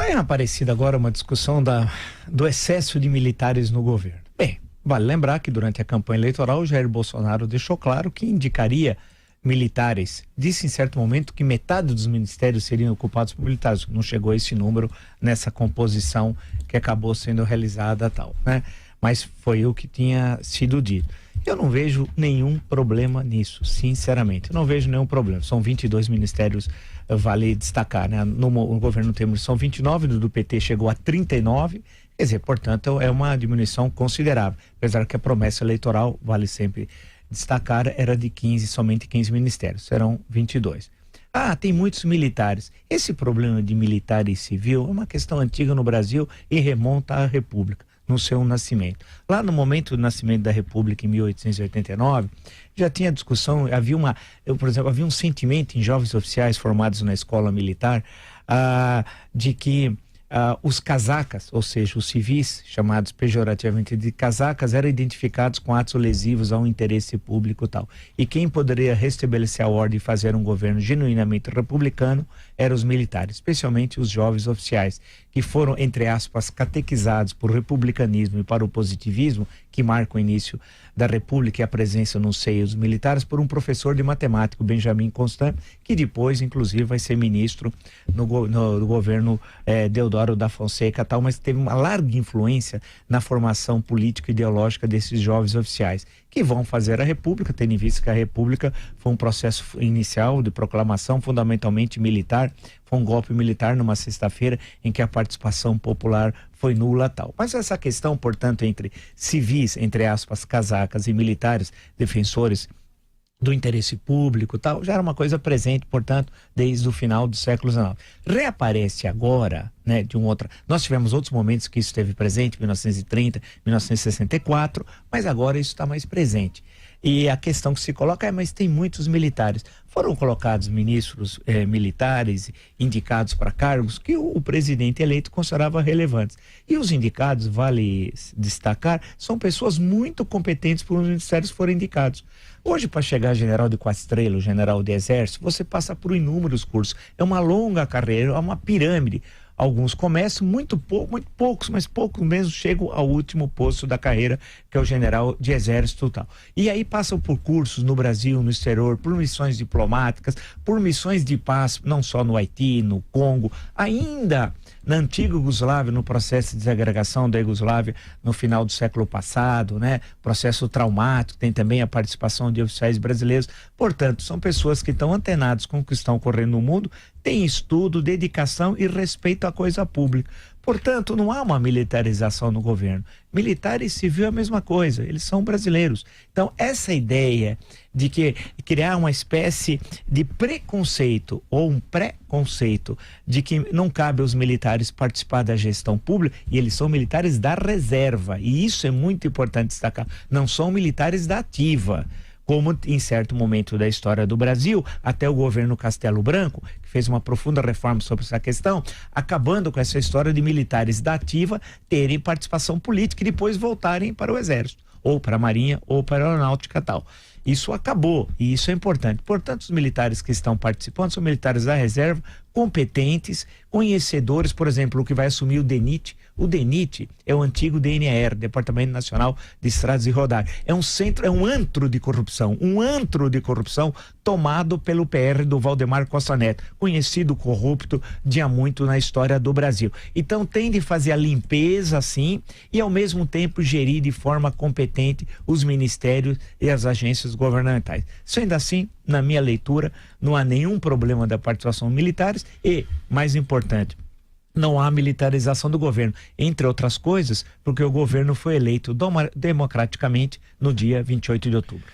Tem aparecido agora uma discussão do excesso de militares no governo. Bem, vale lembrar que durante a campanha eleitoral, Jair Bolsonaro deixou claro que indicaria militares. Disse em certo momento que metade dos ministérios seriam ocupados por militares. Não chegou a esse número nessa composição que acabou sendo realizada tal, né? Mas foi o que tinha sido dito. Eu não vejo nenhum problema nisso, sinceramente. Eu não vejo nenhum problema. São 22 ministérios, vale destacar, né? No governo Temer são 29, do PT chegou a 39. Quer dizer, portanto, é uma diminuição considerável. Apesar que a promessa eleitoral, vale sempre destacar, era de 15, somente 15 ministérios. Serão 22. Ah, tem muitos militares. Esse problema de militar e civil é uma questão antiga no Brasil e remonta à República, no seu nascimento. Lá no momento do nascimento da República, em 1889, já tinha discussão, por exemplo, havia um sentimento em jovens oficiais formados na escola militar, de que os casacas, ou seja, os civis, chamados pejorativamente de casacas, eram identificados com atos lesivos ao interesse público e tal. E quem poderia restabelecer a ordem e fazer um governo genuinamente republicano eram os militares, especialmente os jovens oficiais, que foram, entre aspas, catequizados por republicanismo e para o positivismo, que marca o início da República e a presença no seio dos militares, por um professor de matemática, Benjamin Constant, que depois, inclusive, vai ser ministro no governo Deodoro da Fonseca, tal, mas teve uma larga influência na formação política e ideológica desses jovens oficiais, que vão fazer a República, tendo em vista que a República foi um processo inicial de proclamação fundamentalmente militar, foi um golpe militar numa sexta-feira em que a participação popular foi nula tal. Mas essa questão, portanto, entre civis, entre aspas, casacas e militares, defensores do interesse público tal, já era uma coisa presente, portanto, desde o final do século XIX. Reaparece agora, né, nós tivemos outros momentos que isso esteve presente, 1930, 1964, mas agora isso está mais presente. E a questão que se coloca é, mas tem muitos militares. Foram colocados ministros militares indicados para cargos que o presidente eleito considerava relevantes. E os indicados, vale destacar, são pessoas muito competentes por os ministérios que foram indicados. Hoje, para chegar a general de 4 estrelas, general de exército, você passa por inúmeros cursos. É uma longa carreira, é uma pirâmide. Alguns começam muito poucos, mas poucos mesmo chegam ao último posto da carreira, que é o general de exército e tal. E aí passam por cursos no Brasil, no exterior, por missões diplomáticas, por missões de paz, não só no Haiti, no Congo, ainda na antiga Iugoslávia, no processo de desagregação da Iugoslávia no final do século passado, né? Processo traumático, tem também a participação de oficiais brasileiros. Portanto, são pessoas que estão antenadas com o que estão ocorrendo no mundo, têm estudo, dedicação e respeito à coisa pública. Portanto, não há uma militarização no governo. Militar e civil é a mesma coisa, eles são brasileiros. Então, essa ideia de que criar uma espécie de preconceito ou um pré-conceito de que não cabe aos militares participar da gestão pública, e eles são militares da reserva, e isso é muito importante destacar, não são militares da ativa, como em certo momento da história do Brasil, até o governo Castelo Branco, que fez uma profunda reforma sobre essa questão, acabando com essa história de militares da ativa terem participação política e depois voltarem para o Exército, ou para a Marinha, ou para a Aeronáutica tal. Isso acabou, e isso é importante. Portanto, os militares que estão participando são militares da reserva, competentes, conhecedores. Por exemplo, o que vai assumir o DENIT. O DENIT é o antigo DNR, Departamento Nacional de Estradas e Rodagens. É um centro, é um antro de corrupção tomado pelo PR do Valdemar Costa Neto, conhecido corrupto de há muito na história do Brasil. Então tem de fazer a limpeza assim e ao mesmo tempo gerir de forma competente os ministérios e as agências governamentais. Sendo assim, na minha leitura, não há nenhum problema da participação militares e, mais importante, não há militarização do governo, entre outras coisas, porque o governo foi eleito democraticamente no dia 28 de outubro.